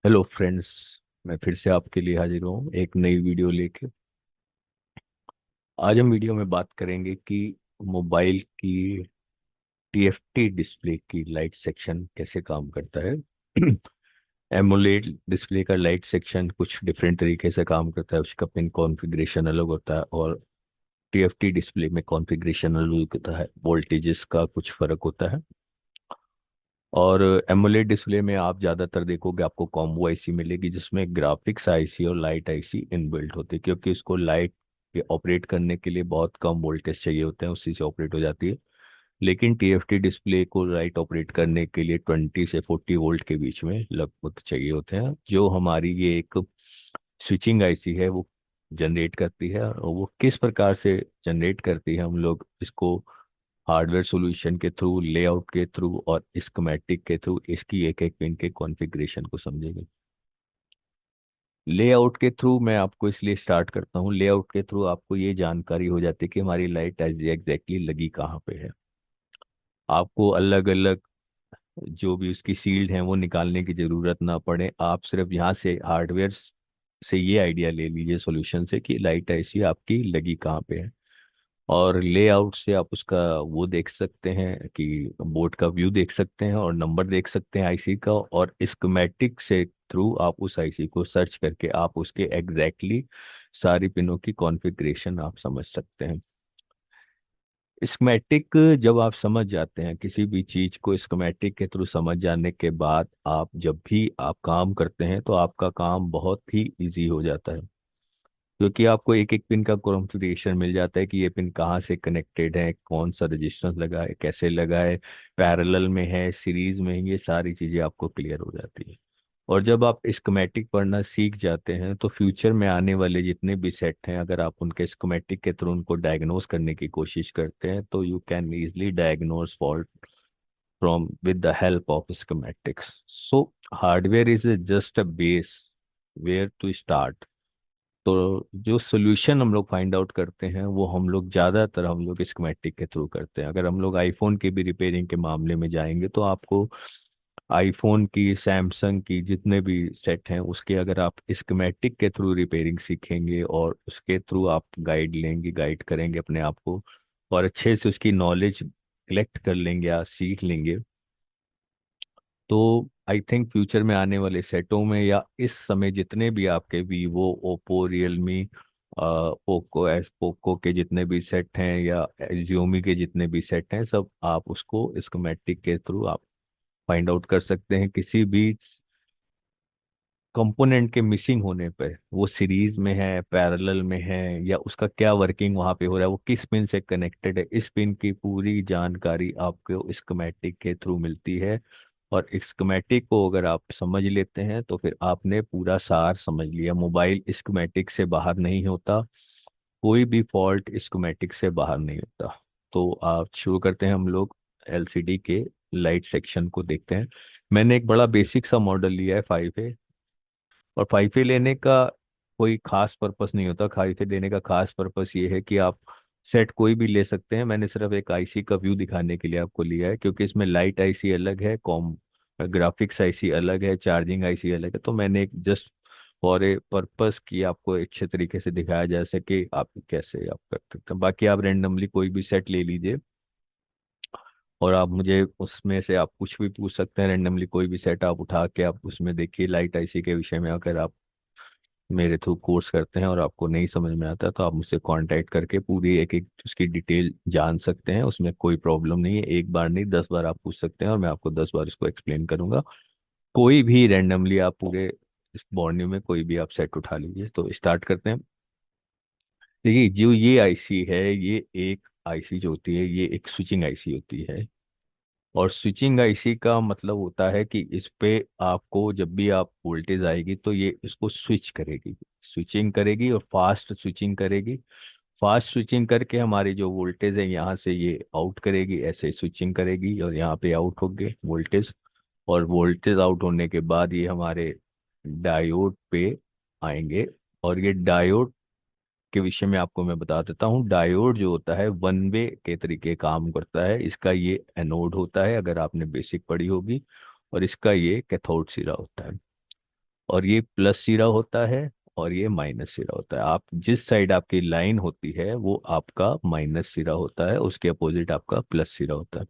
Hello friends. मैं फिर से आपके लिए हाजिर हूँ एक नई वीडियो लेके। आज हम वीडियो में बात करेंगे कि मोबाइल की टीएफटी डिस्प्ले की लाइट सेक्शन कैसे काम करता है। एमोलेड डिस्प्ले का लाइट सेक्शन कुछ डिफरेंट तरीके से काम करता है, उसका पिन कॉन्फ़िगरेशन अलग होता है और टीएफटी डिस्प्ले में कॉन्फ़िगरेशन अलग होता है, वोल्टेजेस का कुछ फर्क होता है। और एमोलेड डिस्प्ले में आप ज़्यादातर देखोगे आपको कॉम्बो आईसी मिलेगी जिसमें ग्राफिक्स आईसी और लाइट आईसी इनबिल्ट होती है, क्योंकि इसको लाइट ऑपरेट करने के लिए बहुत कम वोल्टेज चाहिए होते हैं, उसी से ऑपरेट हो जाती है। लेकिन टीएफटी डिस्प्ले को लाइट ऑपरेट करने के लिए 20 से 40 वोल्ट के बीच में लगभग चाहिए होते हैं, जो हमारी ये एक स्विचिंग आईसी है वो जनरेट करती है। और वो किस प्रकार से जनरेट करती है, हम लोग इसको हार्डवेयर सॉल्यूशन के थ्रू, लेआउट के थ्रू और स्कीमेटिक के थ्रू इसकी एक एक पिन के कॉन्फ़िगरेशन को समझेंगे। लेआउट के थ्रू मैं आपको इसलिए स्टार्ट करता हूँ, लेआउट के थ्रू आपको ये जानकारी हो जाती है कि हमारी लाइट एग्जैक्टली लगी कहाँ पे है। आपको अलग अलग जो भी उसकी सील्ड है वो निकालने की जरूरत ना पड़े, आप सिर्फ यहाँ से हार्डवेयर से ये आइडिया ले लीजिए सॉल्यूशन से कि लाइट ऐसी आपकी लगी कहाँ पे है। और लेआउट से आप उसका वो देख सकते हैं कि बोर्ड का व्यू देख सकते हैं और नंबर देख सकते हैं आईसी का, और स्कीमेटिक से थ्रू आप उस आईसी को सर्च करके आप उसके एग्जैक्टली सारी पिनों की कॉन्फ़िगरेशन आप समझ सकते हैं। स्कीमेटिक जब आप समझ जाते हैं किसी भी चीज को, स्कीमेटिक के थ्रू समझ जाने के बाद आप जब भी आप काम करते हैं तो आपका काम बहुत ही इजी हो जाता है, क्योंकि आपको एक एक पिन का कॉन्फ़िगरेशन मिल जाता है कि ये पिन कहाँ से कनेक्टेड है, कौन सा रेजिस्टेंस लगा है, कैसे लगा है, पैरेलल में है, सीरीज में है, ये सारी चीजें आपको क्लियर हो जाती है। और जब आप स्कीमेटिक पढ़ना सीख जाते हैं तो फ्यूचर में आने वाले जितने भी सेट हैं, अगर आप उनके स्कीमेटिक के थ्रू उनको डायग्नोस करने की कोशिश करते हैं तो you can easily diagnose fault from with the help of schematics. So hardware is just a base where to start. तो जो सोल्यूशन हम लोग फाइंड आउट करते हैं वो हम लोग स्कीमेटिक के थ्रू करते हैं। अगर हम लोग आईफोन की भी रिपेयरिंग के मामले में जाएंगे तो आपको आईफोन की, सैमसंग की जितने भी सेट हैं उसके अगर आप स्कीमेटिक के थ्रू रिपेयरिंग सीखेंगे और उसके थ्रू आप गाइड लेंगे, गाइड करेंगे अपने आप को और अच्छे से उसकी नॉलेज कलेक्ट कर लेंगे या सीख लेंगे, तो आई थिंक फ्यूचर में आने वाले सेटों में या इस समय जितने भी आपके वीवो, ओप्पो, रियलमी, पोको के जितने भी सेट हैं या Xiaomi के जितने भी सेट हैं, सब आप उसको स्कीमेटिक के थ्रू आप फाइंड आउट कर सकते हैं। किसी भी कंपोनेंट के मिसिंग होने पर, वो सीरीज में है, पैरेलल में है, या उसका क्या वर्किंग वहां पे हो रहा है, वो किस पिन से कनेक्टेड है, इस पिन की पूरी जानकारी आपको स्कीमेटिक के थ्रू मिलती है। और स्कीमेटिक को अगर आप समझ लेते हैं तो फिर आपने पूरा सार समझ लिया। मोबाइल स्कीमेटिक से बाहर नहीं होता, कोई भी फॉल्ट स्कीमेटिक से बाहर नहीं होता। तो आप शुरू करते हैं, हम लोग एलसीडी के लाइट सेक्शन को देखते हैं। मैंने एक बड़ा बेसिक सा मॉडल लिया है 5A। और 5A लेने का कोई खास पर्पस नहीं होता, 5A लेने का खास पर्पस ये है कि आप सेट कोई भी ले सकते हैं। मैंने सिर्फ एक आईसी का व्यू दिखाने के लिए आपको लिया है, क्योंकि इसमें लाइट आईसी अलग है, कॉम ग्राफिक्स आईसी अलग है, चार्जिंग आईसी अलग है। तो मैंने एक जस्ट फॉर ए पर्पस की आपको अच्छे तरीके से दिखाया जा सके आप कैसे आप कर सकते हैं। बाकी आप रेंडमली कोई भी सेट ले लीजिए और आप मुझे उसमें से आप कुछ भी पूछ सकते हैं। रेंडमली कोई भी सेट आप उठा के आप उसमें देखिए, लाइट आईसी के विषय में अगर आप मेरे थ्रू कोर्स करते हैं और आपको नहीं समझ में आता तो आप मुझसे कांटेक्ट करके पूरी एक एक उसकी डिटेल जान सकते हैं। उसमें कोई प्रॉब्लम नहीं है, एक बार नहीं 10 बार आप पूछ सकते हैं और मैं आपको 10 बार इसको एक्सप्लेन करूंगा। कोई भी रैंडमली आप पूरे इस मॉर्निंग में कोई भी आप सेट उठा लीजिए। तो स्टार्ट करते हैं। देखिए, जो ये आईसी है, ये एक आईसी जो होती है ये एक स्विचिंग आईसी होती है। और स्विचिंग आईसी का मतलब होता है कि इस पे आपको जब भी आप वोल्टेज आएगी तो ये इसको स्विच करेगी, स्विचिंग करेगी और फास्ट स्विचिंग करेगी। फास्ट स्विचिंग करके हमारी जो वोल्टेज है यहाँ से ये आउट करेगी, ऐसे स्विचिंग करेगी और यहाँ पे आउट हो गए वोल्टेज। और वोल्टेज आउट होने के बाद ये हमारे डायोड पे आएंगे। और ये डायोड के विषय में आपको मैं बता देता हूँ। डायोड जो होता है वन वे के तरीके काम करता है। इसका ये एनोड होता है, अगर आपने बेसिक पढ़ी होगी, और इसका ये कैथोड सिरा होता है। और ये प्लस सिरा होता है और ये माइनस सिरा होता है। आप जिस साइड आपकी लाइन होती है वो आपका माइनस सिरा होता है, उसके अपोजिट आपका प्लस सिरा होता है।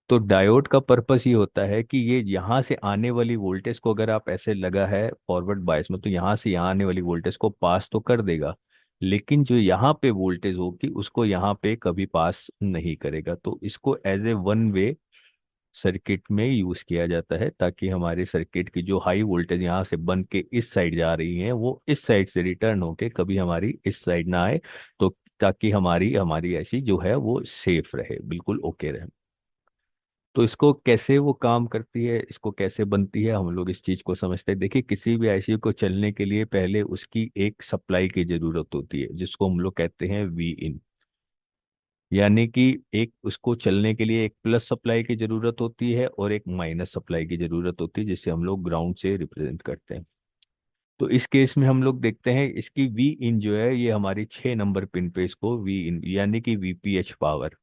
तो डायोड का पर्पस ये होता है कि ये यहाँ से आने वाली वोल्टेज को, अगर आप ऐसे लगा है फॉरवर्ड बायस में, तो यहाँ से यहाँ आने वाली वोल्टेज को पास तो कर देगा, लेकिन जो यहाँ पे वोल्टेज होगी उसको यहाँ पे कभी पास नहीं करेगा। तो इसको as a one way circuit में यूज किया जाता है, ताकि हमारे सर्किट की जो हाई वोल्टेज यहाँ से बन के इस साइड जा रही है वो इस साइड से रिटर्न होके कभी हमारी इस साइड ना आए। तो ताकि हमारी हमारी ऐसी जो है वो सेफ रहे, बिल्कुल ओके रहे। तो इसको कैसे वो काम करती है, इसको कैसे बनती है, हम लोग इस चीज को समझते हैं। देखिए, किसी भी आईसी को चलने के लिए पहले उसकी एक सप्लाई की जरूरत होती है, जिसको हम लोग कहते हैं वी इन। यानी कि एक उसको चलने के लिए एक प्लस सप्लाई की जरूरत होती है और एक माइनस सप्लाई की जरूरत होती है, जिसे हम लोग ग्राउंड से रिप्रेजेंट करते हैं। तो इस केस में हम लोग देखते हैं इसकी वी इन जो है, ये हमारी 6 नंबर पिन पे इसको वी इन यानी कि वीपीएच पावर।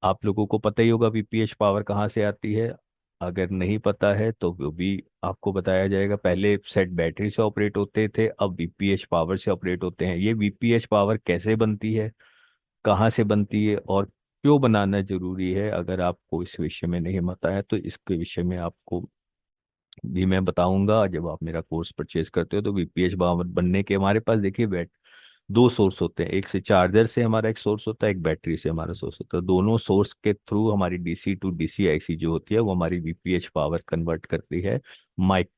आप लोगों को पता ही होगा वीपीएच पावर कहाँ से आती है। अगर नहीं पता है तो वो भी आपको बताया जाएगा। पहले सेट बैटरी से ऑपरेट होते थे, अब वीपीएच पावर से ऑपरेट होते हैं। ये वीपीएच पावर कैसे बनती है, कहाँ से बनती है और क्यों बनाना जरूरी है, अगर आपको इस विषय में नहीं पता है तो इसके विषय में आपको भी मैं बताऊंगा जब आप मेरा कोर्स परचेज करते हो। तो वीपीएच पावर बनने के हमारे पास देखिए दो सोर्स होते हैं। एक से चार्जर से हमारा एक सोर्स होता है, एक बैटरी से हमारा सोर्स होता है। दोनों सोर्स के थ्रू हमारी डीसी टू डीसी आईसी जो होती है वो हमारी वीपीएच पावर कन्वर्ट करती है माइक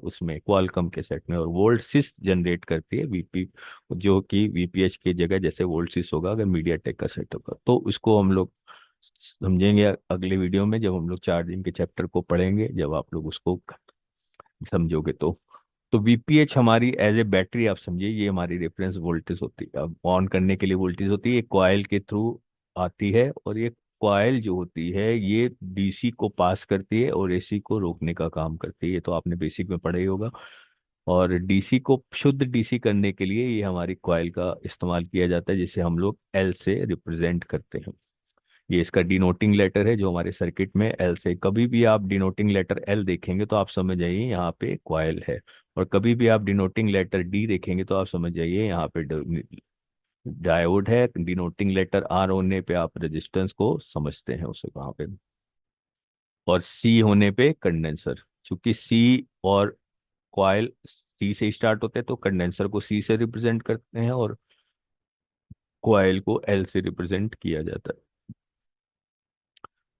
उसमें क्वालकॉम के सेट में, और वोल्ट सिस जनरेट करती है वीपी, जो कि वीपीएच की जगह जैसे वोल्ट सिस होगा अगर मीडियाटेक का सेट होगा। तो उसको हम लोग समझेंगे अगले वीडियो में, जब हम लोग चार्जिंग के चैप्टर को पढ़ेंगे, जब आप लोग उसको समझोगे तो वीपीएच हमारी एज ए बैटरी आप समझिए, ये हमारी रेफरेंस वोल्टेज होती है। अब ऑन करने के लिए वोल्टेज होती है, कॉइल के थ्रू आती है, और ये कॉइल जो होती है ये डीसी को पास करती है और एसी को रोकने का काम करती है। ये तो आपने बेसिक में पढ़ा ही होगा। और डीसी को शुद्ध डीसी करने के लिए ये हमारी कॉइल का इस्तेमाल किया जाता है, जिसे हम लोग एल से रिप्रेजेंट करते हैं। ये इसका डिनोटिंग लेटर है जो हमारे सर्किट में एल से, कभी भी आप डिनोटिंग लेटर एल देखेंगे तो आप समझ जाइए यहाँ पे कॉइल है। और कभी भी आप डिनोटिंग लेटर डी देखेंगे तो आप समझ जाइए यहाँ पे डायोड है। डिनोटिंग लेटर आर होने पे आप रेजिस्टेंस को समझते हैं उसे वहां पे। और सी होने पे कंडेंसर, क्योंकि सी और कॉइल सी से स्टार्ट होते हैं तो कंडेंसर को सी से रिप्रेजेंट करते हैं और कॉइल को एल से रिप्रेजेंट किया जाता है।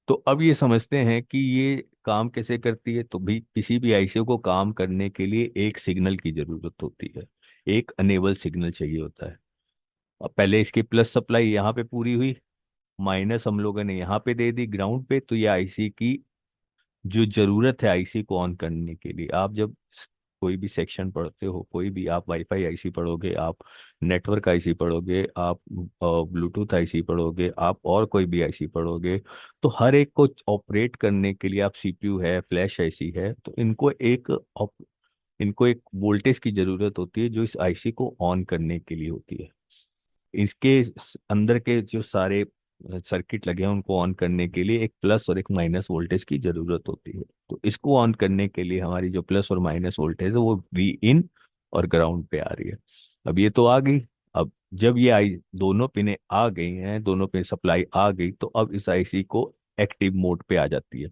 तो अब ये समझते हैं कि ये काम कैसे करती है। तो भी किसी भी आईसी को काम करने के लिए एक सिग्नल की जरूरत होती है, एक अनेबल सिग्नल चाहिए होता है। अब पहले इसकी प्लस सप्लाई यहाँ पे पूरी हुई, माइनस हम लोगों ने यहाँ पे दे दी ग्राउंड पे, तो ये आईसी की जो जरूरत है आईसी को ऑन करने के लिए, आप जब कोई भी सेक्शन पढ़ते हो, कोई भी आप वाईफाई आईसी पढ़ोगे, आप नेटवर्क आईसी पढ़ोगे, आप ब्लूटूथ आईसी पढ़ोगे, आप और कोई भी आईसी पढ़ोगे, तो हर एक को ऑपरेट करने के लिए, आप सीपीयू है, फ्लैश आईसी है, तो इनको एक वोल्टेज की जरूरत होती है जो इस आईसी को ऑन करने के लिए होती है। इसके अंदर के जो सारे सर्किट लगे हैं उनको ऑन करने के लिए एक प्लस और एक माइनस वोल्टेज की जरूरत होती है। तो इसको ऑन करने के लिए हमारी जो प्लस और माइनस वोल्टेज है वो वी इन और ग्राउंड पे आ रही है। अब ये तो आ गई। अब जब ये आई दोनों पिने आ गई हैं, दोनों पिन सप्लाई आ गई, तो अब इस आईसी को एक्टिव मोड पे आ जाती है।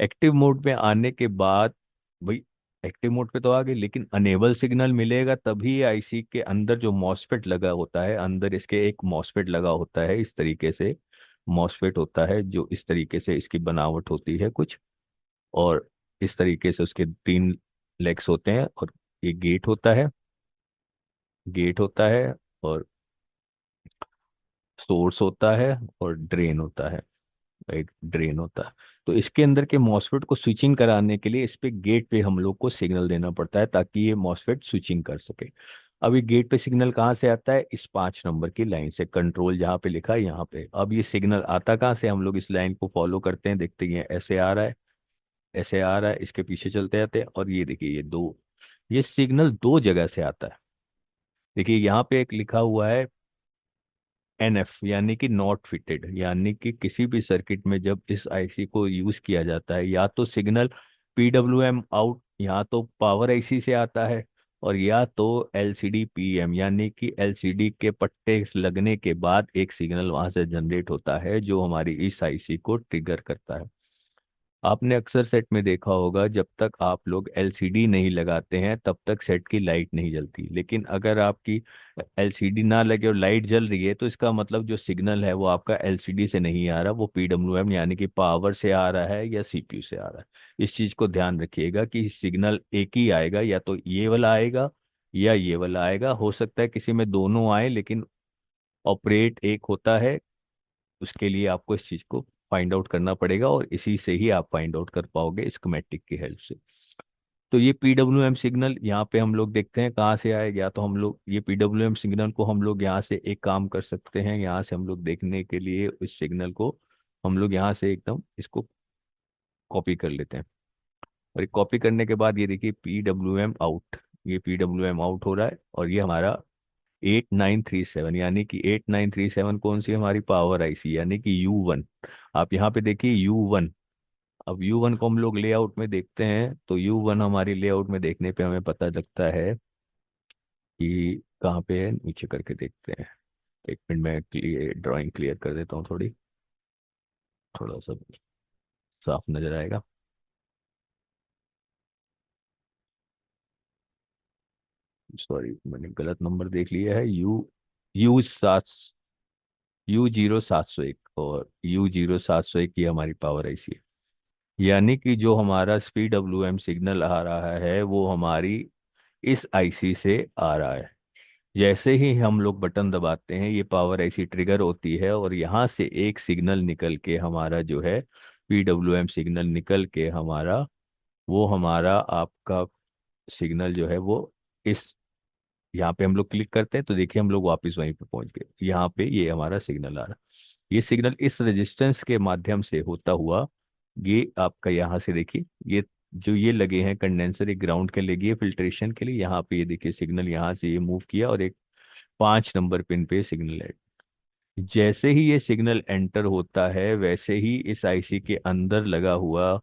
एक्टिव मोड पे आने के बाद भाई, एक्टिव मोड पे तो आ गई, लेकिन अनेबल सिग्नल मिलेगा तभी आईसी के अंदर जो मॉसफेट लगा होता है, अंदर इसके एक मॉसफेट लगा होता है इस तरीके से। मॉसफेट होता है जो इस तरीके से इसकी बनावट होती है कुछ, और इस तरीके से उसके 3 लेग्स होते हैं, और ये गेट होता है, गेट होता है, और सोर्स होता है, और ड्रेन होता है। राइट, ड्रेन होता है। तो इसके अंदर के मॉसफेट को स्विचिंग कराने के लिए इस पे गेट पे हम लोग को सिग्नल देना पड़ता है, ताकि ये मॉसफेट स्विचिंग कर सके। अब ये गेट पे सिग्नल कहाँ से आता है, इस 5 नंबर की लाइन से, कंट्रोल जहाँ पे लिखा है यहाँ पे। अब ये सिग्नल आता कहाँ से, हम लोग इस लाइन को फॉलो करते हैं, देखते हैं ऐसे आ रहा है, ऐसे आ रहा है, इसके पीछे चलते जाते हैं, और ये देखिए ये सिग्नल 2 जगह से आता है। देखिए यहाँ पे एक लिखा हुआ है एनएफ, यानी कि नॉट फिटेड, यानी कि किसी भी सर्किट में जब इस आईसी को यूज किया जाता है, या तो सिग्नल पीडब्ल्यूएम आउट या तो पावर आईसी से आता है, और या तो एलसीडी पीएम, यानी कि एलसीडी के पट्टे लगने के बाद एक सिग्नल वहां से जनरेट होता है जो हमारी इस आईसी को ट्रिगर करता है। आपने अक्सर सेट में देखा होगा, जब तक आप लोग एलसीडी नहीं लगाते हैं तब तक सेट की लाइट नहीं जलती, लेकिन अगर आपकी एलसीडी ना लगे और लाइट जल रही है तो इसका मतलब जो सिग्नल है वो आपका एलसीडी से नहीं आ रहा, वो पीडब्ल्यूएम यानी कि पावर से आ रहा है या सीपीयू से आ रहा है। इस चीज को ध्यान रखिएगा कि सिग्नल एक ही आएगा, या तो ये वाला आएगा या ये वाला आएगा, हो सकता है किसी में दोनों आए, लेकिन ऑपरेट एक होता है। उसके लिए आपको इस चीज को फाइंड आउट करना पड़ेगा, और इसी से ही आप फाइंड आउट कर पाओगे स्कीमेटिक की हेल्प से। तो ये पीडब्ल्यूएम सिग्नल यहाँ पे हम लोग देखते हैं कहाँ से आए, या तो हम लोग ये पीडब्ल्यूएम सिग्नल को हम लोग यहाँ से एक काम कर सकते हैं, यहाँ से हम लोग देखने के लिए इस सिग्नल को हम लोग यहाँ से एकदम इसको कॉपी कर लेते हैं। और ये कॉपी करने के बाद ये देखिए पीडब्ल्यूएम आउट, ये पीडब्ल्यूएम आउट हो रहा है, और ये हमारा 8937, यानी कि 8937 कौन सी हमारी पावर आईसी, यानी कि U1। आप यहाँ पे देखिए U1। अब U1 को हम लोग लेआउट में देखते हैं, तो U1 हमारी लेआउट में देखने पे हमें पता लगता है कि कहाँ पे है, नीचे करके देखते हैं। एक मिनट में ड्राइंग क्लियर कर देता हूँ थोड़ी, थोड़ा सा साफ नजर आएगा। सॉरी, मैंने गलत नंबर देख लिया है। यू 07 और U0701 की हमारी पावर आईसी है, यानी कि जो हमारा SPWM सिग्नल आ रहा है वो हमारी इस आईसी से आ रहा है। जैसे ही हम लोग बटन दबाते हैं ये पावर आईसी ट्रिगर होती है, और यहाँ से एक सिग्नल निकल के हमारा जो है पीडब्ल्यूएम सिग्नल निकल के हमारा, वो हमारा आपका सिग्नल जो है वो इस, यहाँ पे हम लोग क्लिक करते हैं तो देखिए हम लोग वापस वहीं पे पहुंच गए। यहाँ पे ये हमारा सिग्नल आ रहा है, ये सिग्नल इस रेजिस्टेंस के माध्यम से होता हुआ ये आपका यहाँ से देखिए, ये जो ये लगे हैं कंडेंसर, एक ग्राउंड के लगी है फिल्ट्रेशन के लिए, यहाँ पे ये देखिए सिग्नल यहाँ से ये मूव किया और एक 5 नंबर पिन पे सिग्नल है। जैसे ही ये सिग्नल एंटर होता है वैसे ही इस आईसी के अंदर लगा हुआ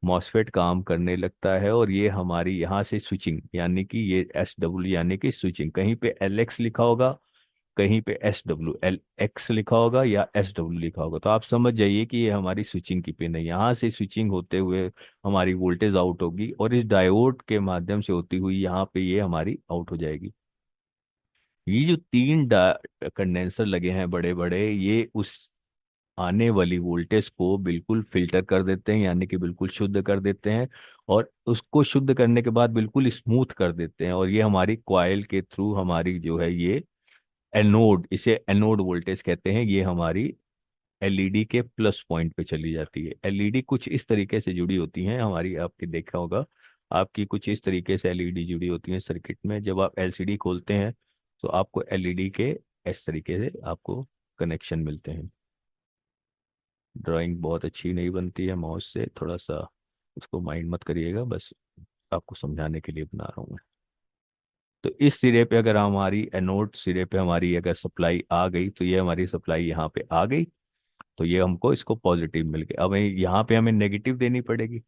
मॉसफेट काम करने लगता है, और ये हमारी यहाँ से स्विचिंग, यानी कि ये SW यानी कि स्विचिंग, कहीं पे LX लिखा होगा, कहीं पे LX लिखा होगा या SW लिखा होगा, तो आप समझ जाइए कि ये हमारी स्विचिंग की पिन है। यहाँ से स्विचिंग होते हुए हमारी वोल्टेज आउट होगी, और इस डायोड के माध्यम से होती हुई यहाँ पे ये हमारी आउट हो जाएगी। ये जो तीन कंडेंसर लगे हैं बड़े बड़े, ये उस आने वाली वोल्टेज को बिल्कुल फिल्टर कर देते हैं, यानी कि बिल्कुल शुद्ध कर देते हैं, और उसको शुद्ध करने के बाद बिल्कुल स्मूथ कर देते हैं, और ये हमारी कॉइल के थ्रू हमारी जो है ये एनोड, इसे एनोड वोल्टेज कहते हैं, ये हमारी एलईडी के प्लस पॉइंट पे चली जाती है। एलईडी कुछ इस तरीके से जुड़ी होती हैं हमारी, आपके देखा होगा, आपकी कुछ इस तरीके से एलईडी जुड़ी होती है सर्किट में। जब आप एलसीडी खोलते हैं तो आपको एलईडी के इस तरीके से आपको कनेक्शन मिलते हैं। ड्राइंग बहुत अच्छी नहीं बनती है माउस से, थोड़ा सा उसको माइंड मत करिएगा, बस आपको समझाने के लिए बना रहा हूँ मैं। तो इस सिरे पे अगर हमारी एनोड सिरे पे हमारी अगर सप्लाई आ गई, तो ये हमारी सप्लाई यहाँ पे आ गई, तो ये हमको इसको पॉजिटिव मिल गया। अब यहाँ पे हमें नेगेटिव देनी पड़ेगी,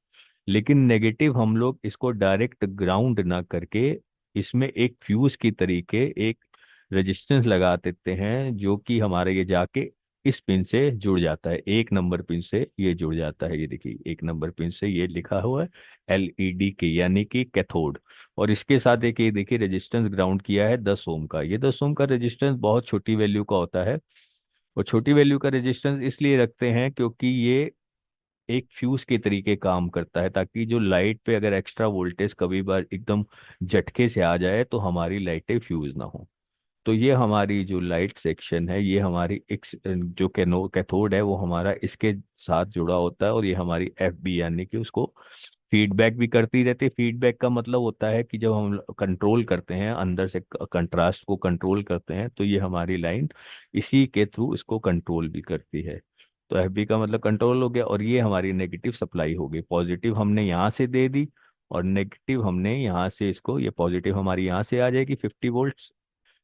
लेकिन नेगेटिव हम लोग इसको डायरेक्ट ग्राउंड ना करके इसमें एक फ्यूज की तरीके एक रेजिस्टेंस लगा देते हैं, जो कि हमारे ये जाके इस पिन से जुड़ जाता है, 1 नंबर पिन से ये जुड़ जाता है। ये देखिए 1 नंबर पिन से ये लिखा हुआ है एलईडी की, यानी कि कैथोड। और इसके साथ एक ये देखिए रेजिस्टेंस ग्राउंड किया है 10 ओम का। ये 10 ओम का रेजिस्टेंस बहुत छोटी वैल्यू का होता है, और छोटी वैल्यू का रेजिस्टेंस इसलिए रखते हैं क्योंकि ये एक फ्यूज के तरीके काम करता है, ताकि जो लाइट पे अगर एक्स्ट्रा वोल्टेज कभी बार एकदम झटके से आ जाए तो हमारी लाइटें फ्यूज ना हो। तो ये हमारी जो लाइट सेक्शन है, ये हमारी एक जो कैथोड है वो हमारा इसके साथ जुड़ा होता है, और ये हमारी FB यानी कि उसको फीडबैक भी करती रहती है। फीडबैक का मतलब होता है कि जब हम कंट्रोल करते हैं अंदर से, कंट्रास्ट को कंट्रोल करते हैं, तो ये हमारी लाइन इसी के थ्रू इसको कंट्रोल भी करती है। तो FB का मतलब कंट्रोल हो गया, और ये हमारी नेगेटिव सप्लाई हो गई। पॉजिटिव हमने यहाँ से दे दी, और नेगेटिव हमने यहाँ से इसको, ये पॉजिटिव हमारी यहाँ से आ जाएगी 50 वोल्ट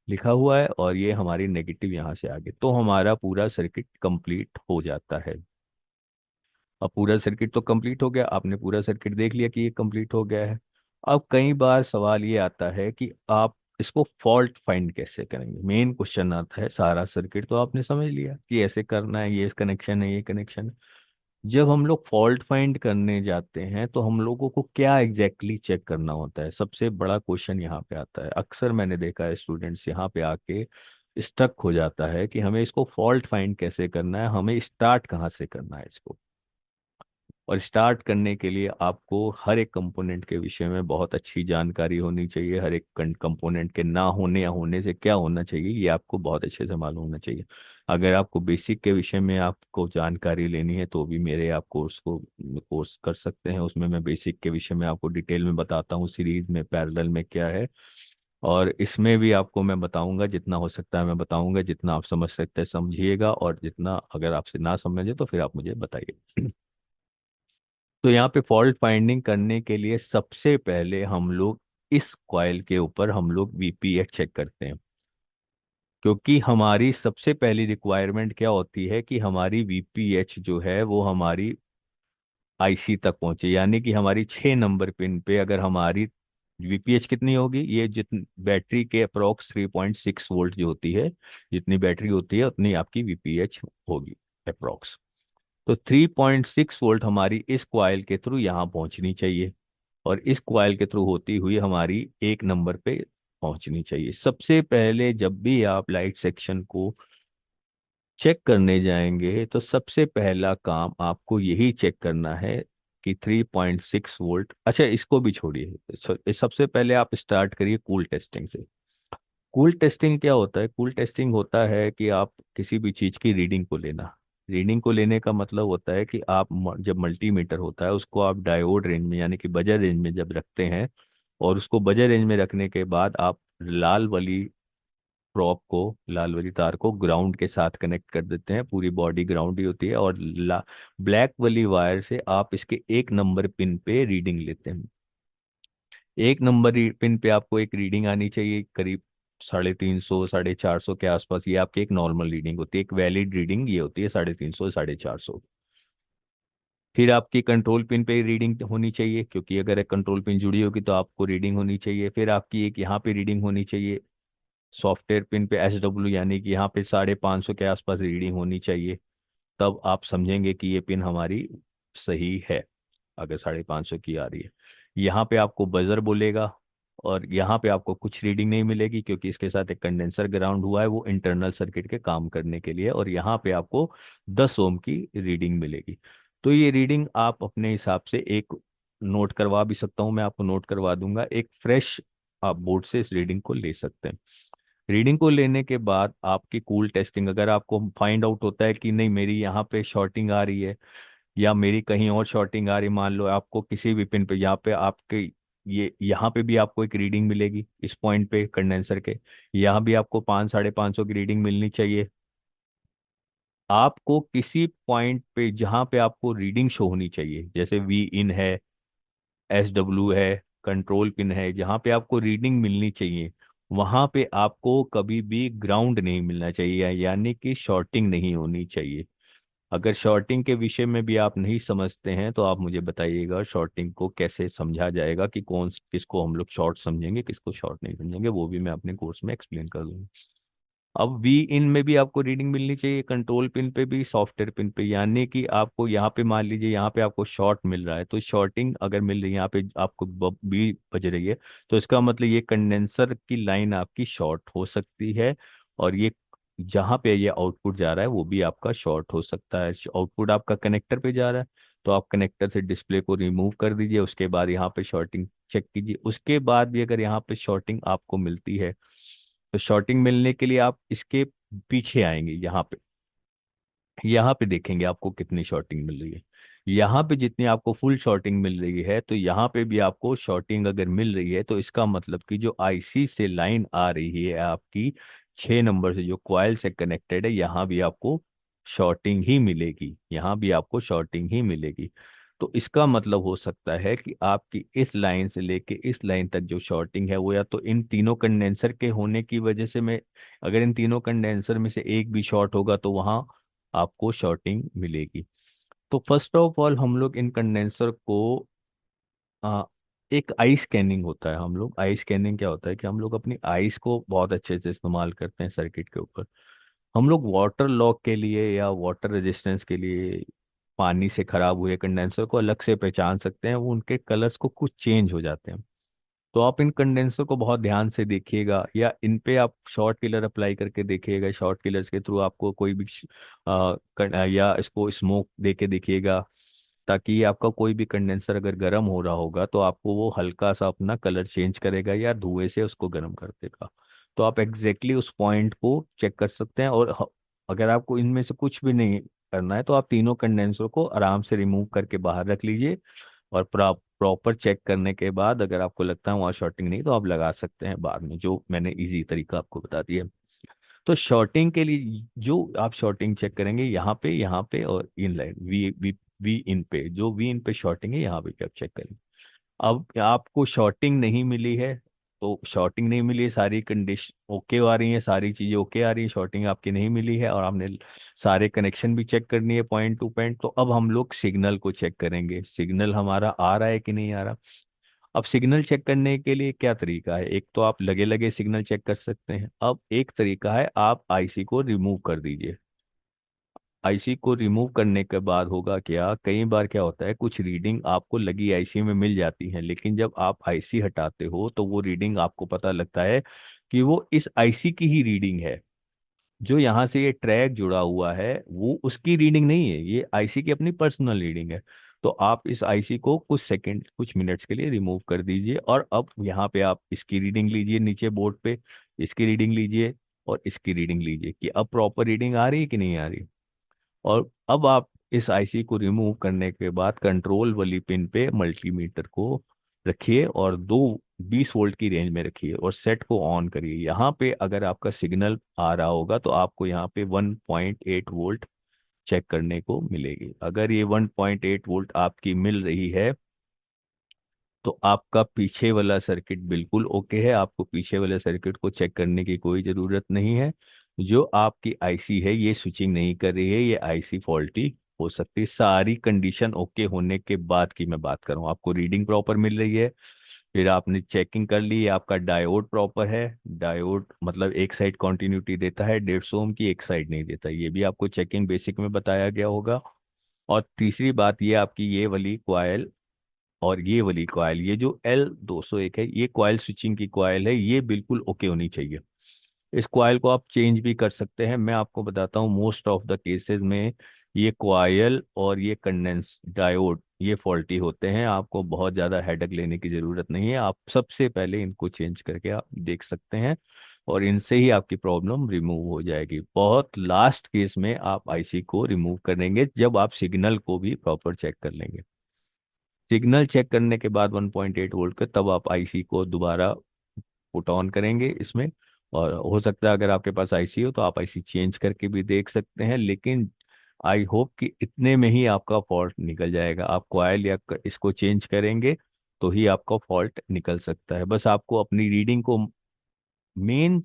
लिखा हुआ है, और ये हमारी नेगेटिव यहाँ से आगे, तो हमारा पूरा सर्किट कंप्लीट हो जाता है। अब पूरा सर्किट तो कंप्लीट हो गया, आपने पूरा सर्किट देख लिया कि ये कंप्लीट हो गया है। अब कई बार सवाल ये आता है कि आप इसको फॉल्ट फाइंड कैसे करेंगे। मेन क्वेश्चन आता है, सारा सर्किट तो आपने समझ लिया कि ऐसे करना है, ये कनेक्शन है, ये कनेक्शन है। जब हम लोग फॉल्ट फाइंड करने जाते हैं तो हम लोगों को क्या एग्जैक्टली चेक करना होता है, सबसे बड़ा क्वेश्चन यहाँ पे आता है। अक्सर मैंने देखा है स्टूडेंट्स यहाँ पे आके स्टक हो जाता है कि हमें इसको फॉल्ट फाइंड कैसे करना है, हमें स्टार्ट कहाँ से करना है इसको। और स्टार्ट करने के लिए आपको हर एक कंपोनेंट के विषय में बहुत अच्छी जानकारी होनी चाहिए। हर एक कंपोनेंट के ना होने या होने से क्या होना चाहिए ये आपको बहुत अच्छे से मालूम होना चाहिए। अगर आपको बेसिक के विषय में आपको जानकारी लेनी है तो भी मेरे आप कोर्स कर सकते हैं। उसमें मैं बेसिक के विषय में आपको डिटेल में बताता हूँ, सीरीज में पैरेलल में क्या है। और इसमें भी आपको मैं बताऊंगा, जितना हो सकता है मैं बताऊंगा, जितना आप समझ सकते हैं समझिएगा, और जितना अगर आपसे ना समझे तो फिर आप मुझे बताइए। तो यहाँ पे फॉल्ट फाइंडिंग करने के लिए सबसे पहले हम लोग इस कॉइल के ऊपर हम लोग वीपीएच चेक करते हैं। क्योंकि हमारी सबसे पहली रिक्वायरमेंट क्या होती है कि हमारी वीपीएच जो है वो हमारी आईसी तक पहुंचे, यानी कि हमारी 6 नंबर पिन पे अगर हमारी वीपीएच कितनी होगी, ये जितनी बैटरी के अप्रोक्स 3.6 वोल्ट जो होती है, जितनी बैटरी होती है उतनी आपकी वीपीएच होगी अप्रोक्स। तो 3.6 वोल्ट हमारी इस कॉइल के थ्रू यहाँ पहुंचनी चाहिए, और इस कॉइल के थ्रू होती हुई हमारी 1 नंबर पे पहुंचनी चाहिए। सबसे पहले जब भी आप लाइट सेक्शन को चेक करने जाएंगे तो सबसे पहला काम आपको यही चेक करना है कि 3.6 वोल्ट। अच्छा, इसको भी छोड़िए, सबसे पहले आप स्टार्ट करिए कूल टेस्टिंग से। कूल टेस्टिंग क्या होता है? कूल टेस्टिंग होता है कि आप किसी भी चीज़ की रीडिंग को लेना। रीडिंग को लेने का मतलब होता है कि आप जब मल्टीमीटर होता है उसको आप डायोड रेंज में यानी कि बजर रेंज में जब रखते हैं, और उसको बजर रेंज में रखने के बाद आप लाल वाली प्रॉप को, लाल वाली तार को ग्राउंड के साथ कनेक्ट कर देते हैं। पूरी बॉडी ग्राउंड ही होती है, और ब्लैक वाली वायर से आप इसके 1 नंबर पिन पे रीडिंग लेते हैं। 1 नंबर पिन पे आपको एक रीडिंग आनी चाहिए करीब 350 450 के आसपास। ये आपकी एक नॉर्मल रीडिंग होती है, एक वैलिड रीडिंग ये होती है 350 450। फिर आपकी कंट्रोल पिन पे रीडिंग होनी चाहिए, क्योंकि अगर एक कंट्रोल पिन जुड़ी होगी तो आपको रीडिंग होनी चाहिए। फिर आपकी एक यहाँ पे रीडिंग होनी चाहिए सॉफ्टवेयर पिन पे SW, यानी कि यहाँ पे 550 के आसपास रीडिंग होनी चाहिए। तब आप समझेंगे कि ये पिन हमारी सही है, अगर 550 की आ रही है। यहाँ पे आपको बजर बोलेगा, और यहाँ पे आपको कुछ रीडिंग नहीं मिलेगी क्योंकि इसके साथ एक कंडेंसर ग्राउंड हुआ है, वो इंटरनल सर्किट के काम करने के लिए। और यहाँ पे आपको 10 ओम की रीडिंग मिलेगी। तो ये रीडिंग आप अपने हिसाब से एक नोट करवा भी सकता हूँ, मैं आपको नोट करवा दूंगा। एक फ्रेश आप बोर्ड से इस रीडिंग को ले सकते हैं। रीडिंग को लेने के बाद आपकी कूल टेस्टिंग, अगर आपको फाइंड आउट होता है कि नहीं मेरी यहाँ पे शॉर्टिंग आ रही है या मेरी कहीं और शॉर्टिंग आ रही, मान लो आपको किसी भी पिन पे, यहाँ पे आपके ये यहाँ पे भी आपको एक रीडिंग मिलेगी इस पॉइंट पे कंडेंसर के, यहाँ भी आपको 500 550 की रीडिंग मिलनी चाहिए। आपको किसी पॉइंट पे जहाँ पे आपको रीडिंग शो होनी चाहिए, जैसे वी इन है, SW है, कंट्रोल पिन है, जहाँ पे आपको रीडिंग मिलनी चाहिए वहां पे आपको कभी भी ग्राउंड नहीं मिलना चाहिए, यानी कि शॉर्टिंग नहीं होनी चाहिए। अगर शॉर्टिंग के विषय में भी आप नहीं समझते हैं तो आप मुझे बताइएगा, शॉर्टिंग को कैसे समझा जाएगा, कि कौन किसको हम लोग शॉर्ट समझेंगे किसको शॉर्ट नहीं समझेंगे, वो भी मैं अपने कोर्स में एक्सप्लेन कर दूंगा। अब वी इन में भी आपको रीडिंग मिलनी चाहिए, कंट्रोल पिन पे भी, सॉफ्टवेयर पिन पे। यानी कि आपको यहाँ पे मान लीजिए यहाँ पे आपको शॉर्ट मिल रहा है, तो शॉर्टिंग अगर मिल रही है यहाँ पे आपको बी बज रही है, तो इसका मतलब ये कंडेंसर की लाइन आपकी शॉर्ट हो सकती है। और ये जहाँ पे ये आउटपुट जा रहा है वो भी आपका शॉर्ट हो सकता है। आउटपुट आपका कनेक्टर पे जा रहा है, तो आप कनेक्टर से डिस्प्ले को रिमूव कर दीजिए, उसके बाद यहाँ पे शॉर्टिंग चेक कीजिए। उसके बाद भी अगर यहाँ पे शॉर्टिंग आपको मिलती है, तो शॉर्टिंग मिलने के लिए आप इसके पीछे आएंगे, यहाँ पे देखेंगे आपको कितनी शॉर्टिंग मिल रही है। यहाँ पे जितनी आपको फुल शॉर्टिंग मिल रही है, तो यहाँ पे भी आपको शॉर्टिंग अगर मिल रही है, तो इसका मतलब कि जो आईसी से लाइन आ रही है आपकी 6 नंबर से जो कॉइल से कनेक्टेड है, यहाँ भी आपको शॉर्टिंग ही मिलेगी, यहाँ भी आपको शॉर्टिंग ही मिलेगी। तो इसका मतलब हो सकता है कि आपकी इस लाइन से लेके इस लाइन तक जो शॉर्टिंग है वो या तो इन तीनों कंडेंसर के होने की वजह से, मैं अगर इन तीनों कंडेंसर में से एक भी शॉर्ट होगा तो वहाँ आपको शॉर्टिंग मिलेगी। तो फर्स्ट ऑफ ऑल हम लोग इन कंडेंसर को आ, एक आई स्कैनिंग होता है। हम लोग आई स्कैनिंग क्या होता है कि हम लोग अपनी आईज को बहुत अच्छे से इस्तेमाल करते हैं सर्किट के ऊपर। हम लोग वाटर लॉक के लिए या वाटर रेजिस्टेंस के लिए पानी से खराब हुए कंडेंसर को अलग से पहचान सकते हैं, वो उनके कलर्स को कुछ चेंज हो जाते हैं। तो आप इन कंडेंसर को बहुत ध्यान से देखिएगा, या इन पे आप शॉर्ट किलर अप्लाई करके देखिएगा। शॉर्ट किलर्स के थ्रू आपको कोई भी या इसको स्मोक दे के देखिएगा, ताकि ये आपका कोई भी कंडेंसर अगर गर्म हो रहा होगा तो आपको वो हल्का सा अपना कलर चेंज करेगा या धुएं से उसको गर्म कर देगा। तो आप एग्जैक्टली उस पॉइंट को चेक कर सकते हैं। और अगर आपको इनमें से कुछ भी नहीं करना है तो आप तीनों कंडेंसर को आराम से रिमूव करके बाहर रख लीजिए। और प्रॉपर चेक करने के बाद अगर आपको लगता है वहाँ शॉर्टिंग नहीं, तो आप लगा सकते हैं बाद में, जो मैंने इजी तरीका आपको बता दिया। तो शॉर्टिंग के लिए जो आप शॉर्टिंग चेक करेंगे, यहाँ पे और इन लाइन वी वी वी इन पे, जो वी इन पे शॉर्टिंग है यहाँ पे भी आप चेक करेंगे। अब आपको शॉर्टिंग नहीं मिली है, तो शॉर्टिंग नहीं मिली है, सारी कंडीशन ओके आ रही है, सारी चीजें ओके आ रही है, शॉर्टिंग आपकी नहीं मिली है, और आपने सारे कनेक्शन भी चेक करनी है पॉइंट टू पॉइंट, तो अब हम लोग सिग्नल को चेक करेंगे, सिग्नल हमारा आ रहा है कि नहीं आ रहा। अब सिग्नल चेक करने के लिए क्या तरीका है, एक तो आप लगे लगे सिग्नल चेक कर सकते हैं। अब एक तरीका है, आप आईसी को रिमूव कर दीजिए। आईसी को रिमूव करने के बाद होगा क्या, कई बार क्या होता है कुछ रीडिंग आपको लगी आईसी में मिल जाती है, लेकिन जब आप आईसी हटाते हो तो वो रीडिंग आपको पता लगता है कि वो इस आईसी की ही रीडिंग है। जो यहाँ से ये ट्रैक जुड़ा हुआ है वो उसकी रीडिंग नहीं है, ये आईसी की अपनी पर्सनल रीडिंग है। तो आप इस आईसी को कुछ सेकंड कुछ मिनट्स के लिए रिमूव कर दीजिए, और अब यहाँ पे आप इसकी रीडिंग लीजिए नीचे बोर्ड पे, इसकी रीडिंग लीजिए और इसकी रीडिंग लीजिए कि अब प्रॉपर रीडिंग आ रही है कि नहीं आ रही। और अब आप इस आईसी को रिमूव करने के बाद कंट्रोल वाली पिन पे मल्टीमीटर को रखिए और दो 20 वोल्ट की रेंज में रखिए और सेट को ऑन करिए। यहाँ पे अगर आपका सिग्नल आ रहा होगा तो आपको यहाँ पे 1.8 वोल्ट चेक करने को मिलेगी। अगर ये 1.8 वोल्ट आपकी मिल रही है तो आपका पीछे वाला सर्किट बिल्कुल ओके है, आपको पीछे वाले सर्किट को चेक करने की कोई ज़रूरत नहीं है। जो आपकी आईसी है ये स्विचिंग नहीं कर रही है, ये आईसी फॉल्टी हो सकती है। सारी कंडीशन ओके होने के बाद की मैं बात करूँ, आपको रीडिंग प्रॉपर मिल रही है, फिर आपने चेकिंग कर ली, आपका डायोड प्रॉपर है। डायोड मतलब एक साइड कॉन्टिन्यूटी देता है 150 ओम की, एक साइड नहीं देता, ये भी आपको चेकिंग बेसिक में बताया गया होगा। और तीसरी बात ये आपकी ये वाली क्वाइल और ये वाली कॉइल, ये जो L201 है, ये कॉइल स्विचिंग की कॉइल है, ये बिल्कुल ओके होनी चाहिए। इस कॉइल को आप चेंज भी कर सकते हैं। मैं आपको बताता हूँ मोस्ट ऑफ द केसेस में ये कॉइल और ये कंडेंस डायोड ये फॉल्टी होते हैं। आपको बहुत ज़्यादा हेडक लेने की ज़रूरत नहीं है, आप सबसे पहले इनको चेंज करके आप देख सकते हैं और इनसे ही आपकी प्रॉब्लम रिमूव हो जाएगी। बहुत लास्ट केस में आप आईसी को रिमूव करेंगे जब आप सिग्नल को भी प्रॉपर चेक कर लेंगे। सिग्नल चेक करने के बाद 1.8 वोल्ट का, तब आप आईसी को दोबारा पुट ऑन करेंगे इसमें। और हो सकता है अगर आपके पास आईसी हो तो आप आईसी चेंज करके भी देख सकते हैं, लेकिन आई होप कि इतने में ही आपका फॉल्ट निकल जाएगा। आप कॉइल या इसको चेंज करेंगे तो ही आपका फॉल्ट निकल सकता है। बस आपको अपनी रीडिंग को, मेन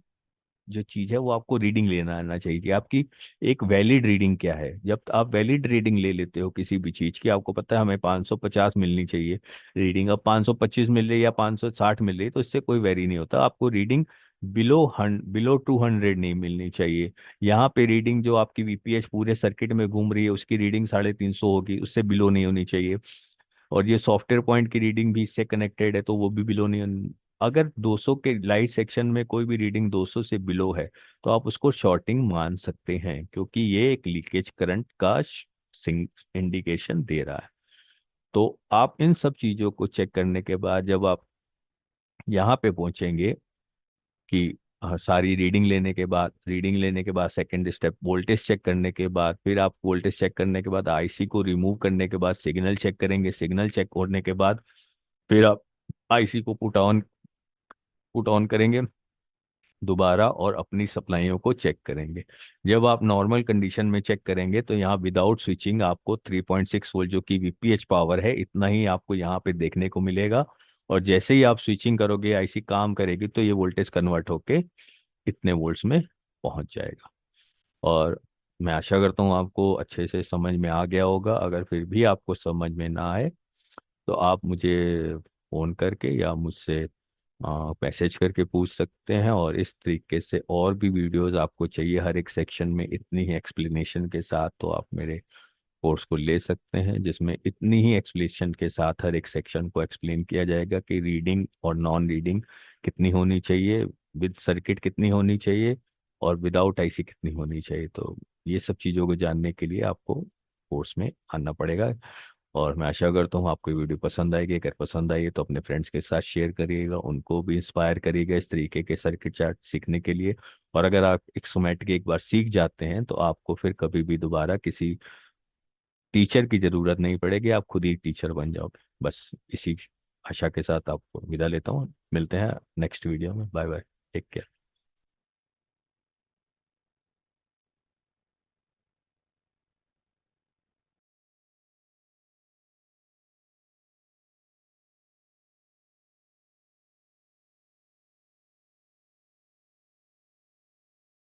जो चीज है वो आपको रीडिंग लेना आना चाहिए कि आपकी एक वैलिड रीडिंग क्या है। जब आप वैलिड रीडिंग ले लेते हो किसी भी चीज की, आपको पता है हमें 550 मिलनी चाहिए रीडिंग, अब 525 मिल रही है या 560 मिल रही है तो इससे कोई वेरी नहीं होता। आपको रीडिंग बिलो 200 नहीं मिलनी चाहिए। यहाँ पे रीडिंग जो आपकी वीपीएच पूरे सर्किट में घूम रही है उसकी रीडिंग 350 होगी, उससे बिलो नहीं होनी चाहिए। और ये सॉफ्टवेयर पॉइंट की रीडिंग भी इससे कनेक्टेड है तो वो भी बिलो नहीं अगर 200 के लाइट सेक्शन में कोई भी रीडिंग 200 से बिलो है तो आप उसको शॉर्टिंग मान सकते हैं, क्योंकि ये एक लीकेज करंट का इंडिकेशन दे रहा है। तो आप इन सब चीज़ों को चेक करने के बाद जब आप यहाँ पे पहुंचेंगे कि सारी रीडिंग लेने के बाद सेकंड स्टेप वोल्टेज चेक करने के बाद, फिर आप वोल्टेज चेक करने के बाद आईसी को रिमूव करने के बाद सिग्नल चेक करेंगे। सिग्नल चेक होने के बाद फिर आप आईसी को पुट ऑन करेंगे दोबारा और अपनी सप्लाइयों को चेक करेंगे। जब आप नॉर्मल कंडीशन में चेक करेंगे तो यहाँ विदाउट स्विचिंग आपको 3.6 वोल्ट जो कि वीपीएच पावर है इतना ही आपको यहाँ पे देखने को मिलेगा। और जैसे ही आप स्विचिंग करोगे आईसी काम करेगी तो ये वोल्टेज कन्वर्ट होके इतने वोल्ट्स में पहुंच जाएगा। और मैं आशा करता हूँ आपको अच्छे से समझ में आ गया होगा। अगर फिर भी आपको समझ में ना आए तो आप मुझे फ़ोन करके या मुझसे मैसेज करके पूछ सकते हैं। और इस तरीके से और भी वीडियोस आपको चाहिए हर एक सेक्शन में इतनी ही एक्सप्लेनेशन के साथ, तो आप मेरे कोर्स को ले सकते हैं, जिसमें इतनी ही एक्सप्लेनेशन के साथ हर एक सेक्शन को एक्सप्लेन किया जाएगा कि रीडिंग और नॉन रीडिंग कितनी होनी चाहिए, विद सर्किट कितनी होनी चाहिए, और विदाउट आईसी कितनी होनी चाहिए। तो ये सब चीज़ों को जानने के लिए आपको कोर्स में आना पड़ेगा। और मैं आशा करता हूँ आपको ये वीडियो पसंद आएगी। अगर पसंद आई है तो अपने फ्रेंड्स के साथ शेयर करिएगा, उनको भी इंस्पायर करिएगा इस तरीके के सर्किट चार्ट सीखने के लिए। और अगर आप एक स्कीमेटिक एक बार सीख जाते हैं तो आपको फिर कभी भी दोबारा किसी टीचर की जरूरत नहीं पड़ेगी, आप खुद ही टीचर बन जाओगे। बस इसी आशा के साथ आपको विदा लेता हूँ। मिलते हैं नेक्स्ट वीडियो में। Bye bye. Take care.